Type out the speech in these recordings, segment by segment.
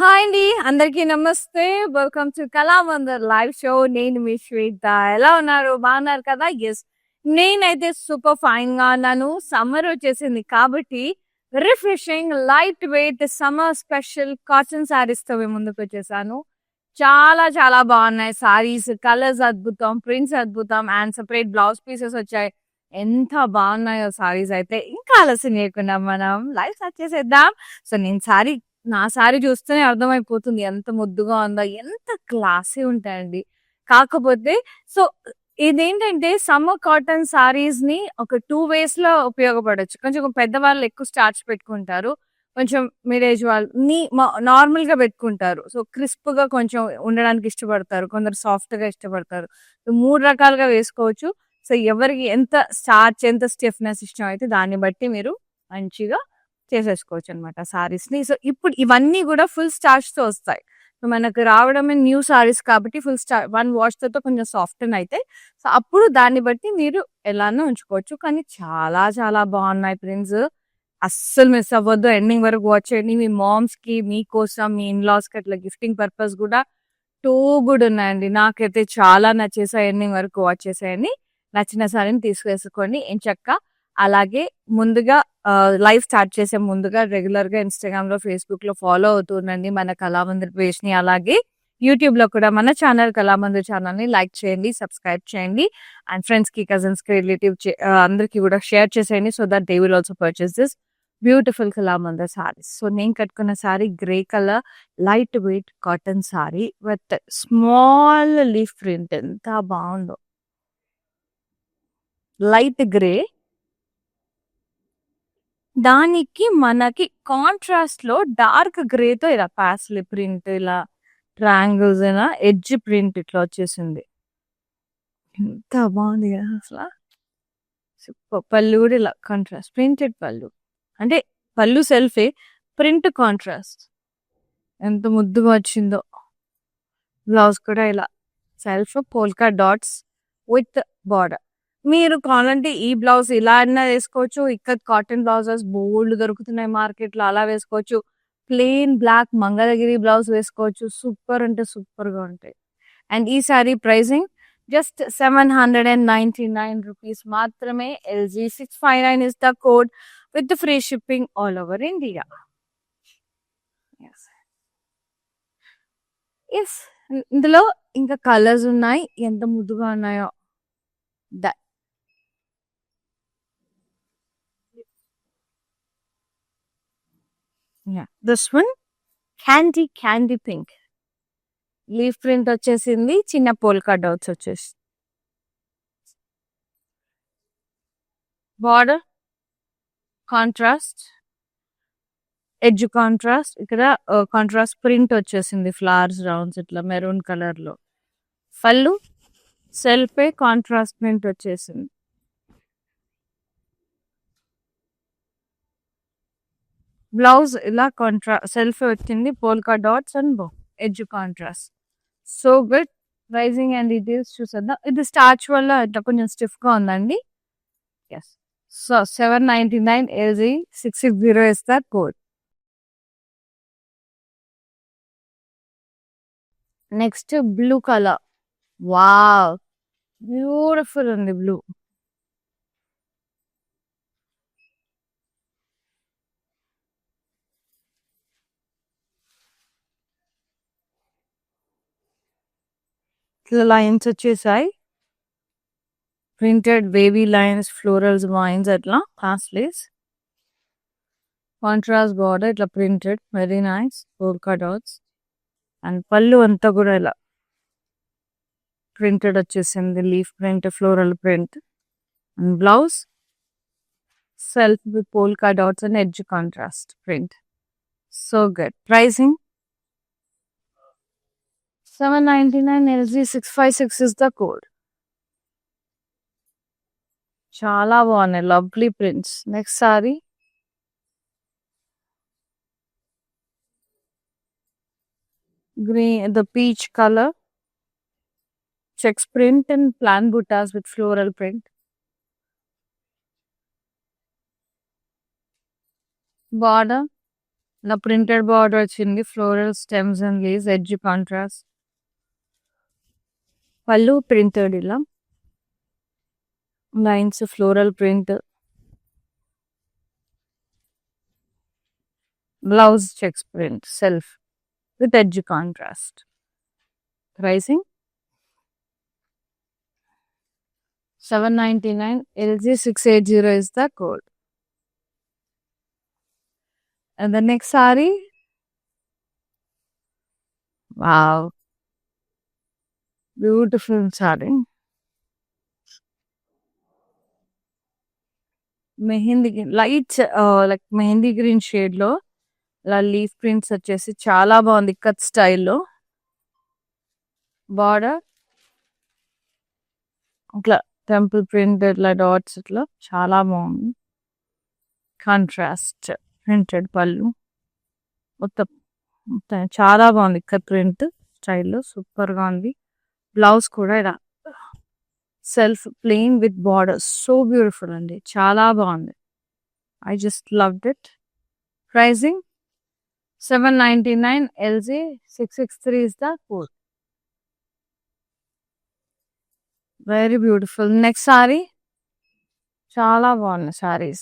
Hi అండి. అందరికీ నమస్తే. Welcome to Kalamandir live show. నేను మీ శ్వేత. ఎలా ఉన్నారు? బాగున్నారు కదా? యెస్. నేనైతే సూపర్ ఫైన్‌గా ఉన్నాను. సమ్మర్ వచ్చేసింది కాబట్టి refreshing, light weight summer special cotton శారీస్‌తో మీ ముందుకొచ్చేసాను. చాలా చాలా బాగున్నాయి సారీస్. కలర్స్ అద్భుతం, ప్రింట్స్ అద్భుతం అండ్ సెపరేట్ బ్లౌజ్ పీసెస్ వచ్చాయి. ఎంత బాగున్నాయో సారీస్ అయితే. ఇంకా ఆలస్యం చేయకుండా మనం లైవ్ స్టార్ట్ చేసేద్దాం. సో, నా సారీ చూస్తేనే అర్థమైపోతుంది ఎంత ముద్దుగా ఉందో. ఎంత క్లాసీ ఉంటాయండి. కాకపోతే సో, ఇదేంటంటే సమ్మర్ కాటన్ సారీస్‌ని ఒక 2 వేస్‌లో ఉపయోగపడొచ్చు. కొంచెం పెద్దవాళ్ళు ఎక్కువ స్టార్చ్ పెట్టుకుంటారు. కొంచెం మిడ్ ఏజ్ వాళ్ళు నార్మల్‌గా పెట్టుకుంటారు. సో, క్రిస్ప్‌గా కొంచెం ఉండడానికి ఇష్టపడతారు. కొందరు సాఫ్ట్‌గా ఇష్టపడతారు. 3 రకాలుగా వేసుకోవచ్చు. సో, ఎవరికి ఎంత స్టార్చ్, ఎంత స్టిఫ్‌నెస్ ఇష్టమైతే దాన్ని బట్టి మీరు మంచిగా చేసేసుకోవచ్చనమాట సారీస్‌ని. సో, ఇప్పుడు ఇవన్నీ గూడా ఫుల్ స్టార్చ్‌తో వస్తాయి. సో, మనకు రావడమే న్యూ సారీస్ కాబట్టి వన్ వాష్‌తో కొంచెం సాఫ్టెన్ అయితాయి. సో, అప్పుడు దాన్ని బట్టి మీరు ఎలానో ఉంచుకోవచ్చు. కానీ చాలా చాలా బాగున్నాయి ప్రింట్స్. అస్సలు మిస్ అవ్వద్దు. ఎండింగ్ వరకు వాచ్ చేయండి. మీ మామ్స్‌కి, మీకోసం, మీ ఇన్‌లాస్‌కి అట్లా గిఫ్టింగ్ పర్పస్ గూడా టూ గుడ్ ఉన్నాయండి. నాకైతే చాలా నచ్చేసాయి. ఎండింగ్ వరకు వాచ్ చేసేయండి. నచ్చిన సారీని తీసుకేసుకోండి ఎంచక్కా. అలాగే ముందుగా లైవ్ స్టార్ట్ చేసే ముందుగా రెగ్యులర్‌గా ఇన్‌స్టాగ్రామ్‌లో, ఫేస్‌బుక్‌లో ఫాలో అవుతూ ఉండండి మన కళామందిర్ పేజ్‌ని. అలాగే యూట్యూబ్‌లో కూడా మన ఛానల్ కళామందిర్ ఛానల్‌ని లైక్ చేయండి, సబ్స్క్రైబ్ చేయండి. అండ్ ఫ్రెండ్స్‌కి, కజిన్స్‌కి, అందరికి కూడా షేర్ చేసేయండి. So that they will also purchase this beautiful Kalamandir saris. So నేను కట్టుకున్న sorry grey colour light weight cotton sorry with small leaf print. ఎంత బాగుందో. లైట్ గ్రే, దానికి మనకి కాంట్రాస్ట్ లో డార్క్ గ్రేతో ఇలా పాస్లీ ప్రింట్, ఇలా ట్రయాంగిల్స్ అయినా ఎడ్జ్ ప్రింట్ ఇట్లా వచ్చేసింది. ఎంత బాగుంది కదా అసలు. పళ్ళు కూడా ఇలా కాంట్రాస్ట్ ప్రింటెడ్ పళ్ళు, అంటే పళ్ళు సెల్ఫే, ప్రింట్ కాంట్రాస్ట్ ఎంత ముద్దుగా వచ్చిందో. బ్లౌజ్ కూడా ఇలా self polka dots with border. మీరు కావాలంటే ఈ బ్లౌజ్ ఇలా అయినా వేసుకోవచ్చు. ఇక్కడ కాటన్ బ్లౌజెస్ బోల్డ్ దొరుకుతున్నాయి మార్కెట్లో, అలా వేసుకోవచ్చు. ప్లెయిన్ బ్లాక్ మంగళగిరి బ్లౌజ్ వేసుకోవచ్చు. సూపర్ అంటే సూపర్ గా ఉంటాయి. అండ్ ఈ సారీ ప్రైసింగ్ జస్ట్ 799 రూపీస్ మాత్రమే. LG659 is the code with free shipping all over India. Yes, ఇందులో ఇంకా కలర్స్ ఉన్నాయి. ఎంత ముద్దుగా ఉన్నాయో. This one candy pink leaf print వచ్చేసింది. చిన్న పోల్కా డాట్స్ వచ్చేసి బార్డర్ కాంట్రాస్ట్, ఎడ్జ్ కాంట్రాస్ట్, ఇక్కడ కాంట్రాస్ట్ ప్రింట్ వచ్చేసింది. ఫ్లవర్స్ రౌండ్స్ ఇట్లా మెరూన్ కలర్ లో. పళ్ళు సెల్ఫే కాంట్రాస్ట్ ప్రింట్ వచ్చేసింది. బ్లౌజ్ ఇలా సెల్ఫ్ వచ్చింది. Polka dots and edge contrast. So good. Pricing and details చూసేద్దాం. ఇది స్టార్చ్ వల్ల ఇట్లా కొంచెం స్టిఫ్ గా ఉందండి. Yes. So 799 LG660 is the code. Next blue colour. Wow, beautiful ఉంది బ్లూ. ఇట్లా లైన్స్ వచ్చేసాయి. Printed baby lines, florals vines అట్లా పాస్లేస్. కాంట్రాస్ట్ బార్డర్ ఇట్లా printed, very nice. Polka dots and పళ్ళు అంతా కూడా ఇలా ప్రింటెడ్ వచ్చేసింది. Leaf print, floral print. And blouse self with polka dots and edge contrast print. So good. Pricing 799 LG656 is the code. చాలా బాగున్నాయి, lovely prints. Next sorry green, the peach color, checks print and plan buttas with floral print. Border ఇలా printed border వచ్చింది. Floral stems and leaves, edge contrast. పళ్ళు printed ఇలా lines, floral print. Blouse checks print self with edge contrast. Pricing 799. LG 680 is the code. And the next saree, wow, beautiful saree. Mehndi light like mehndi green shade లో ఇలా leaf prints వచ్చేసి చాలా బాగుంది. Cut స్టైల్లో border ఇట్లా temple print, ఇట్లా dots, ఇట్లా చాలా బాగుంది. కాంట్రాస్ట్ ప్రింటెడ్ పళ్ళు మొత్తం చాలా బాగుంది. కట్ ప్రింట్ స్టైల్లో సూపర్గా ఉంది. బ్లౌజ్ కూడా ఇలా self plain with border, so beautiful అండి, చాలా బాగుంది. I just loved it. Pricing 799. LG 663 is the code. Very beautiful. Next saree, చాలా బాగున్నాయి సారీస్.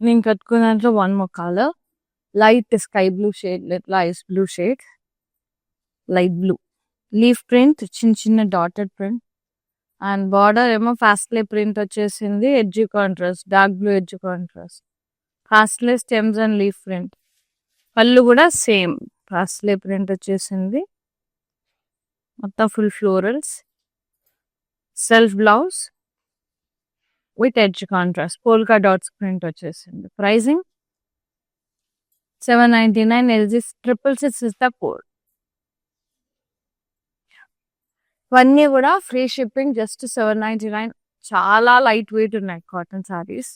నేను కట్టుకున్న దాంట్లో one more colour, light sky blue shade, light blue shade, light blue leaf print, చిన్న చిన్న డాటెడ్ ప్రింట్. అండ్ బార్డర్ ఏమో pastel print వచ్చేసింది. Edge contrast, dark blue edge contrast. Pastel stems and leaf print. పళ్ళు కూడా same pastel print వచ్చేసింది. మొత్తం full florals. Self blouse with edge contrast, polka dots print వచ్చేసింది. Pricing 799. LG 666 is the code. ఇవన్నీ కూడా free shipping, just 799. చాలా light weight ఉన్నాయి cotton sarees.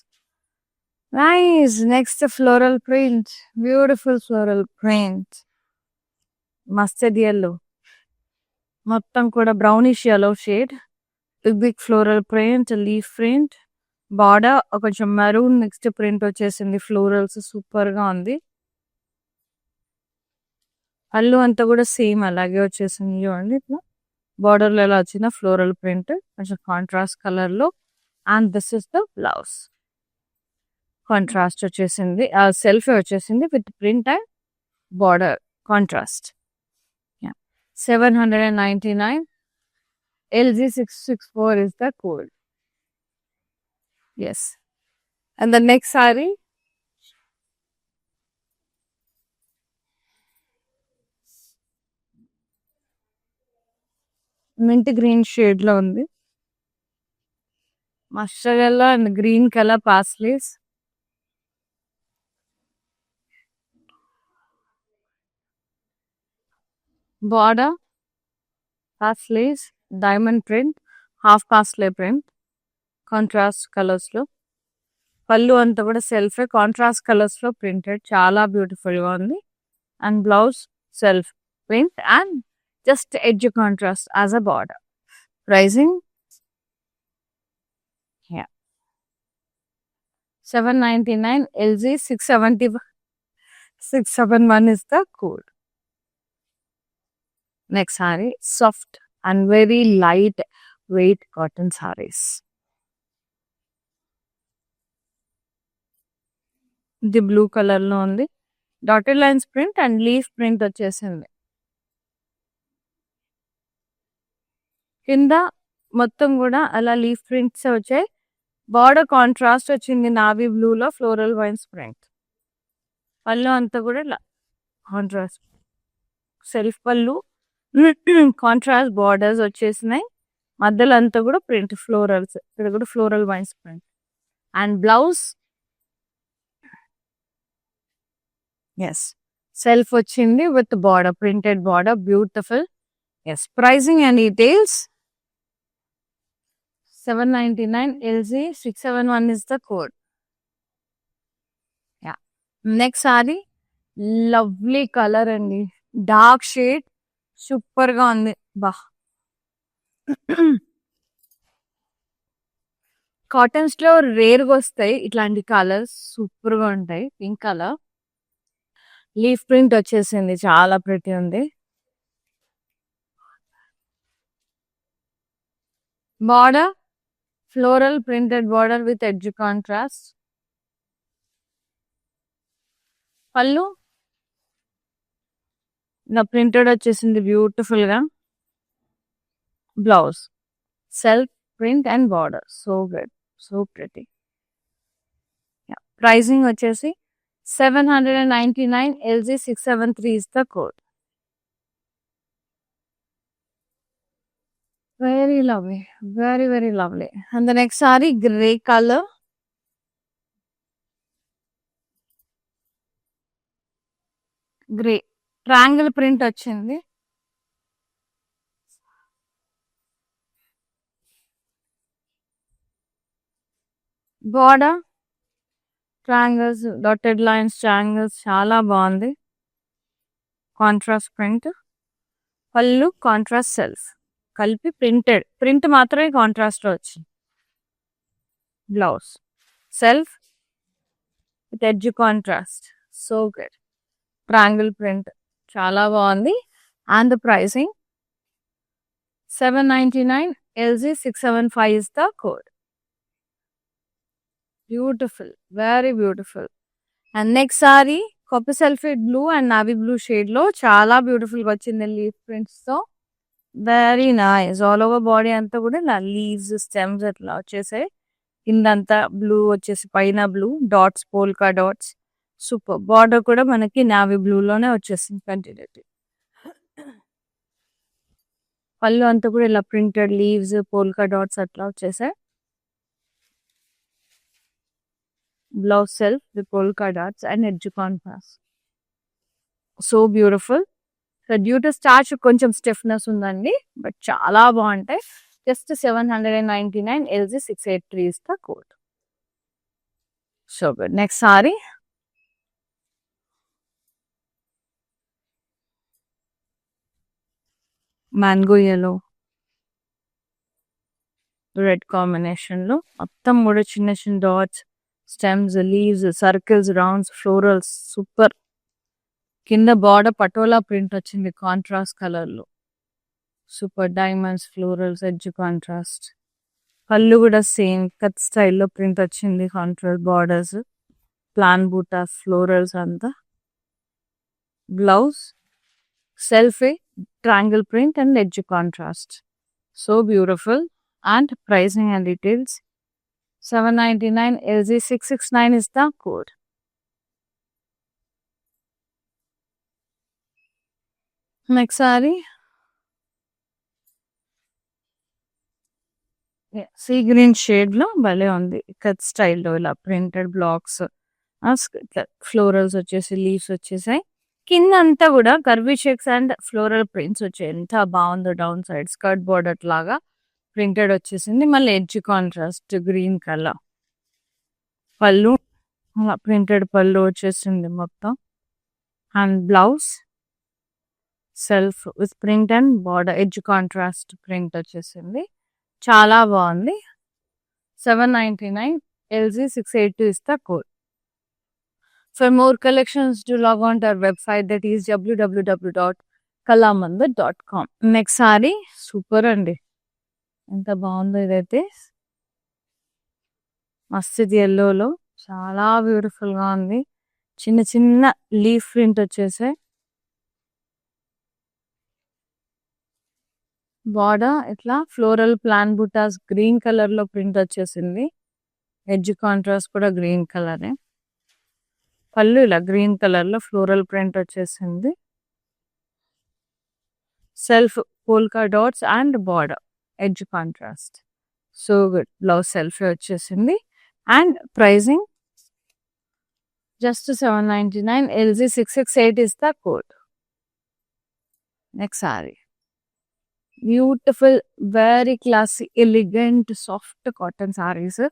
Nice. Next floral print, beautiful floral print, mustard yellow, మొత్తం కూడా brownish yellow shade, big big floral print, leaf print, border కొంచెం maroon next print వచ్చేసింది. Florals సూపర్గా ఉంది. పళ్ళు అంతా కూడా సేమ్ అలాగే వచ్చేసింది చూడండి. ఇట్లా బార్డర్లో ఎలా వచ్చిన ఫ్లోరల్ ప్రింట్ కొంచెం కాంట్రాస్ట్ కలర్లో. And this is the blouse. Contrast వచ్చేసింది, సెల్ఫ్ వచ్చేసింది with print and border contrast. 799. LG 664 is the code. Yes. And the next saree, mint green shade లో ఉంది. Mustard yellow and green colour paisleys. Border paisleys, diamond print, half parsley print, contrast colours లో. పళ్ళు అంతా కూడా self contrast colours లో printed, చాలా beautiful గా ఉంది. And blouse self print and just edge contrast as a border. Pricing 799. LG 671 is the code. Next saree, soft and very light weight cotton sarees. The blue color lo undi, dotted lines print and leaf print వచ్చేసింది. కింద మొత్తం కూడా అలా leaf prints వచ్చాయి. Border contrast వచ్చింది navy బ్లూలో, floral vines print. పళ్ళు అంతా కూడా కాంట్రాస్ట్ సెల్ఫ్ పళ్ళు, కాంట్రాస్ట్ బార్డర్స్ వచ్చేసినాయి. మధ్యలో అంతా కూడా ప్రింట్ ఫ్లోరల్స్, ఇక్కడ కూడా floral vines print. And blouse self వచ్చింది with border, printed border, beautiful. Pricing and details 799. LG 671 is the code. Next saree, lovely color అండి, డార్క్ షేడ్, సూపర్ గా ఉంది. బా కాటన్స్ లో రేర్ గా వస్తాయి ఇట్లాంటి కలర్స్, సూపర్ గా ఉంటాయి. పింక్ కలర్ లీఫ్ ప్రింట్ వచ్చేసింది, చాలా ప్రిటీ ఉంది. Border floral printed border with edge contrast. పళ్ళు ఇలా ప్రింటెడ్ వచ్చేసింది బ్యూటిఫుల్ గా. Blouse self print and border, so good, so pretty. Pricing వచ్చేసి 799. LG673 is the code. Very lovely, very very lovely. And the next saree, grey color. Grey triangle print వచ్చింది. Border triangles, dotted lines, triangles, చాలా బాగుంది. Contrast print. పళ్ళు contrast self కలిపి print మాత్రమే contrast లో వచ్చింది. Blouse self with edge contrast, so good. Triangle print చాలా బాగుంది. And the pricing 799. LG675 is the code. Beautiful, very beautiful. And next saree, copper sulphate blue and navy blue shade లో చాలా beautiful గా వచ్చింది leaf prints తో. Very nice. All over body అంతా కూడా ఇలా లీవ్స్, స్టెమ్స్ అట్లా వచ్చేసాయి. కిందంతా బ్లూ వచ్చేసి, పైన blue dots, polka dots, super. Border కూడా మనకి నావీ బ్లూ లోనే వచ్చేసింది కంటిన్యూటీ. పళ్ళు అంతా కూడా ఇలా ప్రింటెడ్ లీవ్స్, పోల్కా డాట్స్ అట్లా వచ్చేసాయి. Blouse self with polka dots and edge contrast, so beautiful. So due to starch కొంచెం స్టిఫ్నెస్ ఉందండి, బట్ చాలా బాగుంటాయి. Just 799. LG683 is the code. So good. Next sorry, mango yellow red combination లో మొత్తం కూడా చిన్న చిన్న dots, stems, leaves, circles, rounds, florals, super. కింద బార్డర్ పటోలా ప్రింట్ వచ్చింది కాంట్రాస్ట్ కలర్ లో, super. Diamonds, florals, edge contrast. పళ్ళు కూడా సేమ్ కట్ స్టైల్లో ప్రింట్ వచ్చింది, కాంట్రాస్ట్ బార్డర్స్, ప్లాన్ బూటా, ఫ్లోరల్స్ అంతా. Blouse self triangle print and edge contrast, so beautiful. And pricing and details 799. LG669 is the code. Next sari, sea green shade లో భలే ఉంది. Cut స్టైల్లో ఇలా ప్రింటెడ్ బ్లాక్స్, ఫ్లోరల్స్ వచ్చేసి, లీవ్స్ వచ్చేసాయి. కింద అంతా కూడా curvy shakes and floral prints వచ్చాయి. ఎంత బాగుందో. డౌన్ సైడ్ స్కర్ట్ బోర్డర్ లాగా ప్రింటెడ్ వచ్చేసింది. మళ్ళీ ఎడ్జ్ కాంట్రాస్ట్ గ్రీన్ కలర్. పళ్ళు అలా ప్రింటెడ్ పళ్ళు వచ్చేసింది మొత్తం. And blouse self with print and border, edge contrast print వచ్చేసింది. చాలా బాగుంది. 799. LG682 is the code. For more collections, do log on to our website, that is www.kalamandar.com. Next sorry super అండి, ఎంత బాగుందో ఇదైతే. మస్త్ ఎల్లోలో చాలా బ్యూటిఫుల్ గా ఉంది. చిన్న చిన్న లీఫ్ ప్రింట్ వచ్చేసాయి. బార్డర్ ఇట్లా floral plain butas green colour లో ప్రింట్ వచ్చేసింది. ఎడ్జ్ కాంట్రాస్ట్ కూడా గ్రీన్ కలరే. పళ్ళు ఇలా గ్రీన్ కలర్ లో ఫ్లోరల్ ప్రింట్ వచ్చేసింది. Self polka dots and border, edge contrast, so good. Blouse self వచ్చేసింది. And pricing just 799. LG668 is the code. Next sari, beautiful, very classy, elegant, soft cotton saris.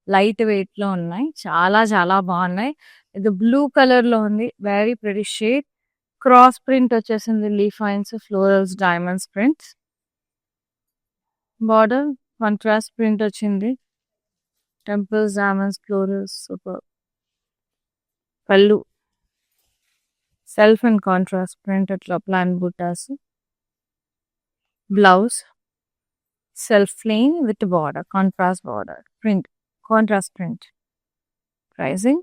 Light weight లో ఉన్నాయి, చాలా చాలా బాగున్నాయి. ఇది blue colour లో ఉంది, very pretty shade. Cross print వచ్చేసింది, leaf lines, florals, diamonds prints. Border contrast print వచ్చింది. temples, diamonds, florals, super. Pallu, self and contrast print atla plan buttas. Blouse, self plain with border, contrast border, print, contrast print. Pricing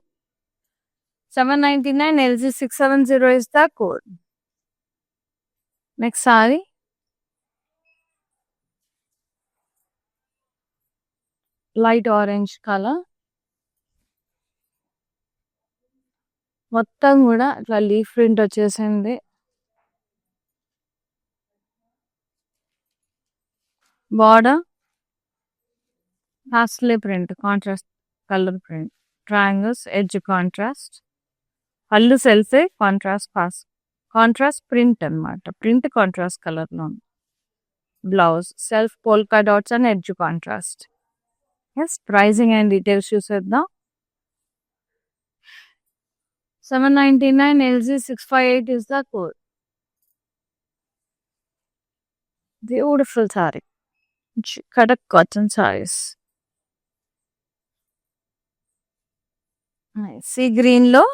799, LG670 is the code. Next saree, light orange color. మొత్తం కూడా ఇట్లా leaf print వచ్చేసింది. Border pastel print, contrast colour print, triangles, edge contrast. పళ్ళు సెల్ఫే contrast print అన్నమాట. Print contrast colour లో. Blouse self polka dots and edge contrast. Yes, pricing and details చూసేద్దాం. 799, LG658 is the code. Beautiful saree. Kadak cotton sarees. Nice. Sea green లో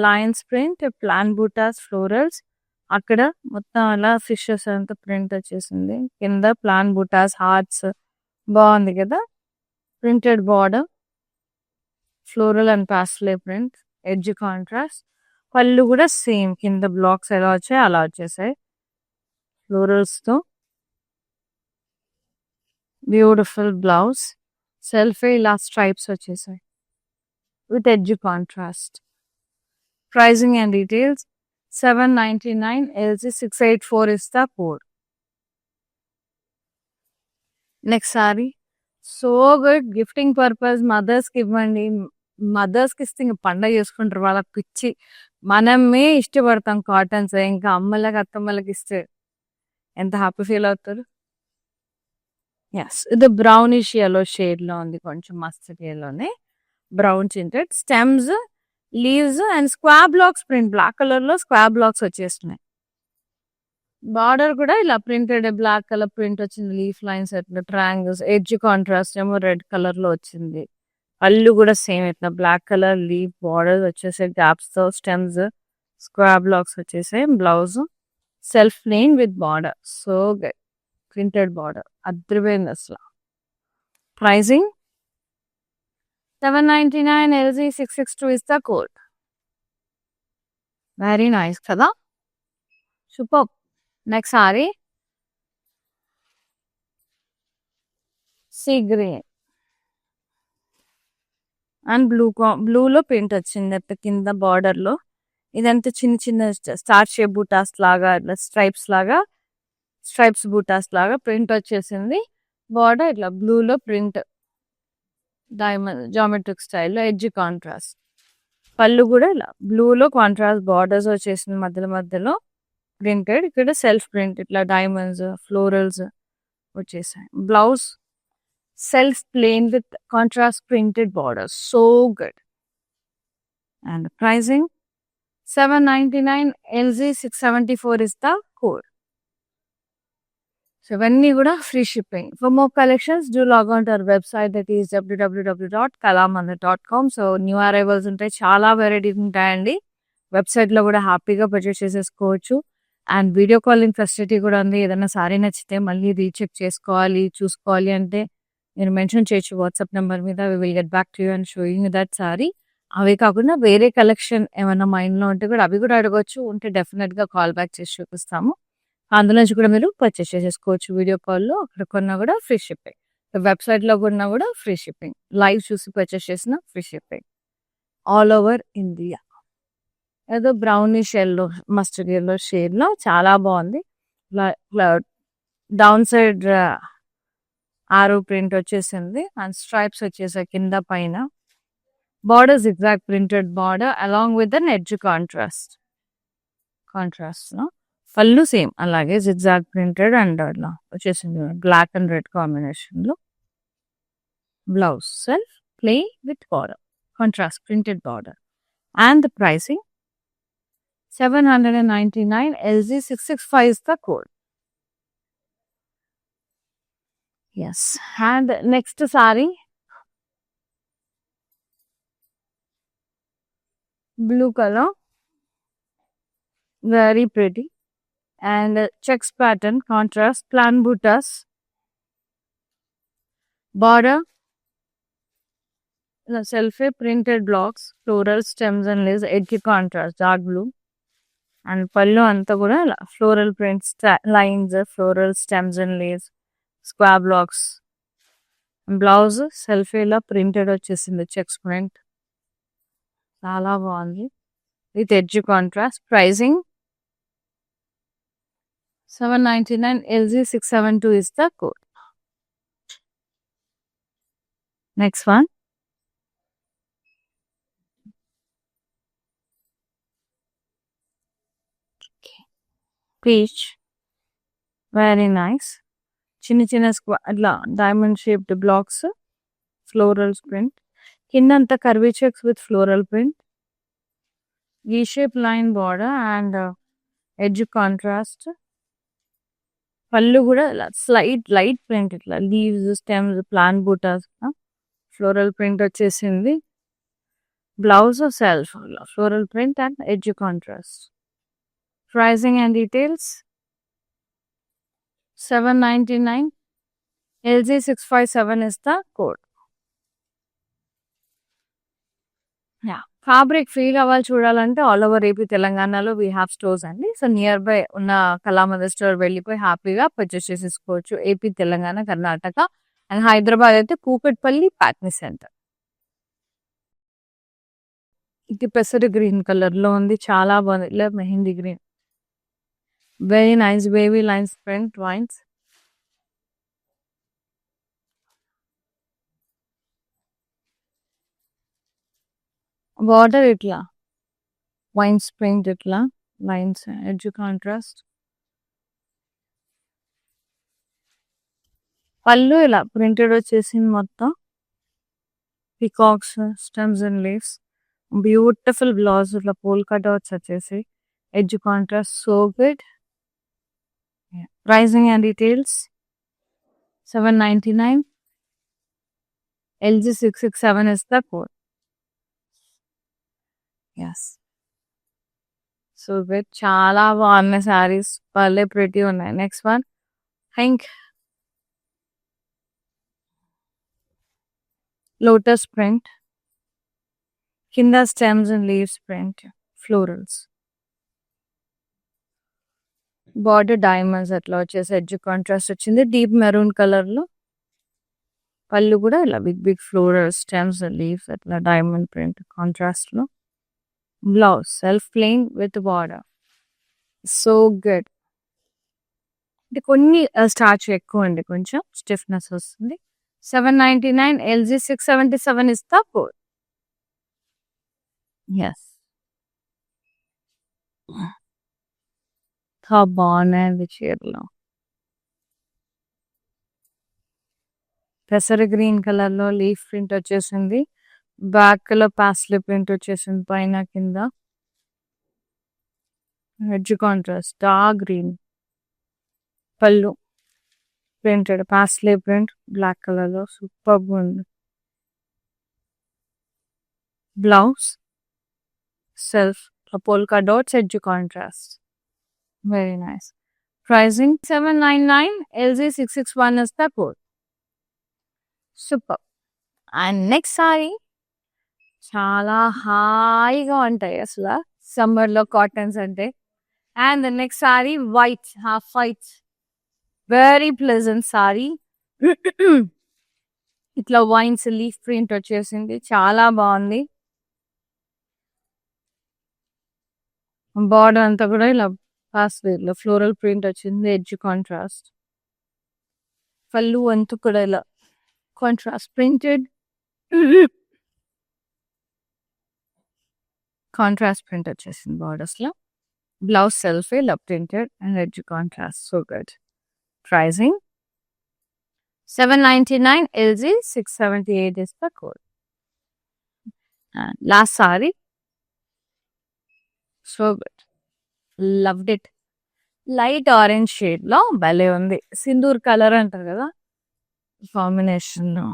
Lions print, plan buttas, florals. అక్కడ మొత్తం అలా fishes అంతా print వచ్చేసింది. కింద plan buttas, hearts. బాగుంది కదా. Printed border, floral and pastel print, edge contrast. పళ్ళు కూడా సేమ్, కింద బ్లాక్స్ ఎలా వచ్చాయి అలా వచ్చేసాయి ఫ్లోరల్స్ తో. బ్యూటిఫుల్ బ్లౌజ్, సెల్ఫే ఇలా స్ట్రైప్స్ వచ్చేసాయి with edge contrast. Pricing and details 799, LG684 is the code. Next sari so good. Gifting purpose మదర్స్కి ఇవ్వండి. మదర్స్కి ఇస్తే ఇంకా పండగ చేసుకుంటారు. వాళ్ళకి పిచ్చి. మనమే ఇష్టపడతాం కాటన్స్. ఇంకా అమ్మలకి అత్తమ్మలకి ఇస్తే ఎంత హ్యాపీ ఫీల్ అవుతారు. ఎస్, ఇది బ్రౌనిష్ ఎల్లో షేడ్ లో ఉంది. కొంచెం మస్టర్డ్ ఎల్లోనే brown tinted. Stems, leaves and square blocks print. Black colour లో స్క్వార్ బ్లాక్స్ వచ్చేస్తున్నాయి. బార్డర్ కూడా ఇలా ప్రింటెడ్ బ్లాక్ కలర్ ప్రింట్ వచ్చింది. లీఫ్ లైన్స్ అట్లా ట్రయాంగిల్స్, ఎడ్జ్ కాంట్రాస్ట్ ఏమో రెడ్ కలర్ లో వచ్చింది. పళ్ళు కూడా సేమ్ ఇట్లా బ్లాక్ కలర్ లీఫ్ బార్డర్ వచ్చేసాయి గ్యాప్స్ తో. స్టెమ్స్, స్క్వార్ బ్లాక్స్ వచ్చేసాయి. Blouse self plain with border. So good. Printed border అద్రిపోయింది అసలు. Pricing 799, LG662 is the code. Very nice కదా. Super. Next sari sea green and బ్లూలో ప్రింట్ వచ్చింది అట్లా కింద బార్డర్ లో. ఇదంతా చిన్న చిన్న స్టార్ షేప్ బూటాస్ లాగా, ఇట్లా స్ట్రైప్స్ బూటాస్ లాగా ప్రింట్ వచ్చేసింది. బార్డర్ ఇట్లా బ్లూలో ప్రింట్, డైమండ్ జామెట్రిక్ స్టైల్లో, ఎడ్జ్ కాంట్రాస్ట్. పళ్ళు కూడా ఇలా బ్లూలో కాంట్రాస్ట్ బార్డర్స్ వచ్చేసింది. మధ్యలో ప్రింటెడ్. ఇక్కడ సెల్ఫ్ ప్రింట్ ఇట్లా డైమండ్స్, ఫ్లోరల్స్ వచ్చేసాయి. Blouse self plain with contrast printed borders. So good. And pricing 799, LG674 is the code. So ఇవన్నీ కూడా free shipping. For more collections do log on to our website, that is www.kalamandir.com. So new arrivals ఉంటాయి, చాలా varieties ఉంటాయండి. వెబ్సైట్లో కూడా హ్యాపీగా purchase చేసేసుకోవచ్చు. And video calling facility కూడా ఉంది. ఏదైనా సారీ నచ్చితే మళ్ళీ రీచెక్ చేసుకోవాలి, చూసుకోవాలి అంటే మీరు మెన్షన్ చేయొచ్చు వాట్సాప్ నెంబర్ మీద. We will get back to you and showing that saree. అవి కాకుండా వేరే కలెక్షన్ ఏమైనా మైండ్లో ఉంటే కూడా అవి కూడా అడగవచ్చు. ఉంటే డెఫినెట్గా కాల్ బ్యాక్ చేసి చూపిస్తాము. అందులో నుంచి కూడా మీరు పర్చేస్ చేసేసుకోవచ్చు. వీడియో కాల్లో అక్కడ కొన్నా కూడా ఫ్రీ షిప్పింగ్, వెబ్సైట్లో కొన్నా కూడా ఫ్రీ షిప్పింగ్, లైవ్ చూసి పర్చేస్ చేసిన free shipping all over India. ఏదో బ్రౌనిష్ ఎల్లో, మస్టర్డ్ ఎల్లో షేడ్లో చాలా బాగుంది. డౌన్ సైడ్ ఆరో ప్రింట్ వచ్చేసింది అండ్ స్ట్రైప్స్ వచ్చేసాయి కింద పైన. Border zigzag printed border along with an edge contrast లో. పళ్ళు సేమ్ అలాగే జిగ్జాగ్ ప్రింటెడ్ అండ్ అట్లా వచ్చేసింది బ్లాక్ అండ్ రెడ్ కాంబినేషన్ లో. Blouse self plain with border, contrast printed border. And the pricing 799, LG665 is the code. Yes. And next saree blue colour, very pretty. And checks pattern contrast, plain butas, border సెల్ఫీ printed blocks, floral stems and leaves, edge contrast dark blue. And పళ్ళు అంతా కూడా floral prints, lines, floral stems and leaves, square blocks. Blouse సెల్ఫీలో printed వచ్చేసింది, checks print, చాలా బాగుంది with edge contrast. Pricing 799. LG 672 is the code. Next one. Peach, very nice. చిన్న చిన్న అట్లా diamond shaped blocks, floral print, కిందంతా curvy checks with floral print, ఈ shape line border and edge contrast. పళ్ళు కూడా slight light print, ఇట్లా leaves, stems, plant butas, floral print వచ్చేసింది. Blouse self floral print and edge contrast. Pricing and details 799. LG 657 is the code. Fabric feel అవ్వాలి చూడాలంటే all over AP తెలంగాణలో we have stores అండి. So near by ఉన్న Kalamandir store వెళ్ళిపోయి హ్యాపీగా purchase చేసేసుకోవచ్చు. AP, Telangana, Karnataka and Hyderabad అయితే కూకట్పల్లి ప్యాట్నీ సెంటర్. ఇది పెసరు గ్రీన్ కలర్ లో ఉంది, చాలా బాగుంది. ఇలా mehndi green, very nice wavy lines print vines. Border itla vines print itla lines, edge contrast. పళ్ళు ఇలా ప్రింటెడ్ వచ్చేసింది మొత్తం, peacocks, stems and leaves, beautiful blouse ఇట్లా పోల్కా డాట్స్ వచ్చేసి, edge contrast, so good. Pricing and details 799. LG 667 is the code. Yes. So good. చాలా బాగున్నాయి సారీస్, భలే pretty ఉన్నాయి. Next one pink lotus print, కింద stems and leaves print, florals, border diamonds అట్లా వచ్చేసి, edge contrast వచ్చింది deep maroon colour లో. పళ్ళు కూడా ఇలా big big floral stems leaves అట్లా డైమండ్ ప్రింట్ కాంట్రాస్ట్ లో. Blouse self plain with border, so good. అంటే కొన్ని స్టార్చ్ ఎక్కువ అండి, కొంచెం స్టిఫ్నెస్ వస్తుంది. 799. LG 677 is the code. Yes. బాగున్నాయండి చీరలో. పెసర గ్రీన్ కలర్ లో లీఫ్ ప్రింట్ వచ్చేసింది, బ్యాక్ లో పాస్లీ ప్రింట్ వచ్చేసింది పైన కింద, edge contrast dark green, pallu printed paisley print black colour లో, సూపర్ ఉంది. Blouse self polka dots, edge contrast, very nice. Pricing 799. LG 661 is the code. Super. And next saree చాలా హాయిగా ఉంటాయి అసలు సమ్మర్ లో కాటన్స్ అంటే. And the next saree white, half white, very pleasant saree. ఇట్లా vines leaf print వచ్చేసింది, చాలా బాగుంది. బార్డర్ అంతా కూడా ఇలా పాస్వేర్ లో ఫ్లోరల్ ప్రింట్ వచ్చింది, ఎడ్జ్ కాంట్రాస్ట్. పళ్ళు అంతా కూడా ఇలా కాంట్రాస్ట్ ప్రింటెడ్, కాంట్రాస్ట్ ప్రింట్ వచ్చేసింది బార్డర్స్ లో. బ్లౌజ్ సెల్ఫ్ ఇలా printed and edge contrast, so good. Pricing 799. LG 678 is the code. And last saree, so good, loved it. Light orange shade లో భలే ఉంది, సింధూర్ కలర్ అంటారు కదా కాంబినేషన్ లో.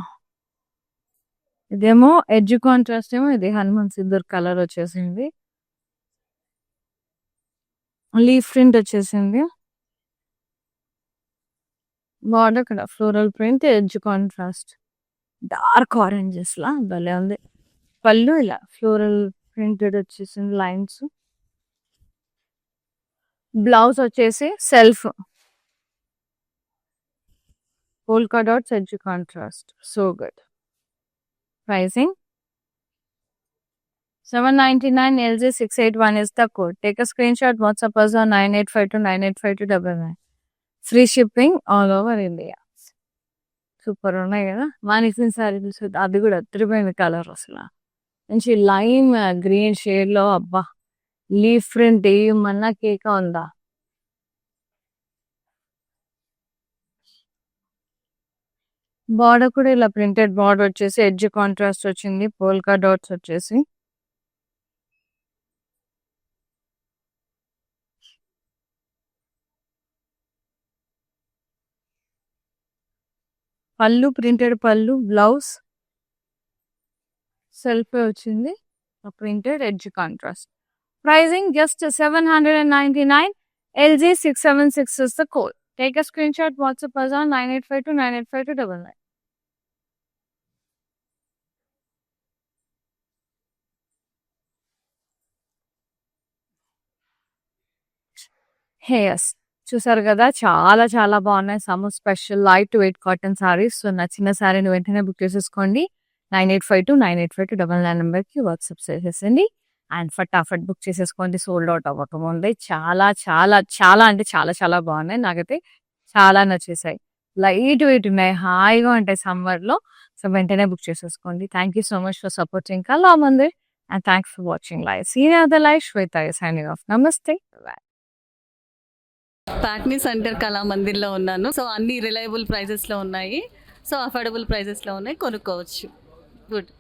ఇదేమో ఎడ్జ్ కాంట్రాస్ట్, ఏమో ఇది హనుమాన్ సింధూర్ కలర్ వచ్చేసింది. లీఫ్ ప్రింట్ వచ్చేసింది. బార్డర్ ఇక్కడ floral print, edge contrast dark oranges లా భలే ఉంది. పళ్ళు ఇలా ఫ్లోరల్ ప్రింటెడ్ వచ్చేసింది లైన్స్. బ్లౌజ్ వచ్చేసి self polka dots, edge contrast. So good. Pricing 799. LG681 is the code. Take a screenshot, WhatsApp us on 9852985299. Free shipping all over India. Super ఉన్నాయి కదా. మానిక్సిన్ సారీస్ అది కూడా అదిరిపోయింది కలర్ అసలు. మంచి లైమ్ గ్రీన్ షేడ్ లో అబ్బా లీఫ్ ప్రింట్ ఏమన్నా కేక ఉందా. బార్డర్ కూడా ఇలా ప్రింటెడ్ బార్డర్ వచ్చేసి ఎడ్జ్ కాంట్రాస్ట్ వచ్చింది. పోల్కా డాట్స్ వచ్చేసి pallu printed pallu, blouse self వచ్చింది printed edge contrast. Pricing just 799. LG676 is the code. Take a screenshot, WhatsApp us on 9852985299. హేయర్స్ చూసారు కదా, చాలా చాలా బాగున్నాయి. Summer special light weight cotton saris. So నచ్చిన సారీని వెంటనే బుక్ చేసేసుకోండి. 9852985299 నెంబర్కి వాట్సాప్ చేసేసండి అండ్ ఫటాఫట్ బుక్ చేసేసుకోండి. సోల్డ్ అవుట్ అవ్వకముందే. చాలా చాలా చాలా అంటే చాలా చాలా బాగున్నాయి. నాకైతే చాలా నచ్చేసాయి. లైట్ వెయిట్ ఉన్నాయి, హాయిగా ఉంటాయి సమ్మర్లో. సో వెంటనే బుక్ చేసేసుకోండి. Thank you so much for supporting Kalamandir and thanks for watching live. See in other live Shweta signing off. నమస్తే. ప్యాక్నీ సెంటర్ కళామందిర్లో ఉన్నాను. సో అన్ని రిలయబుల్ ప్రైజెస్లో ఉన్నాయి. సో అఫోర్డబుల్ ప్రైజెస్లో ఉన్నాయి, కొనుక్కోవచ్చు. గుడ్.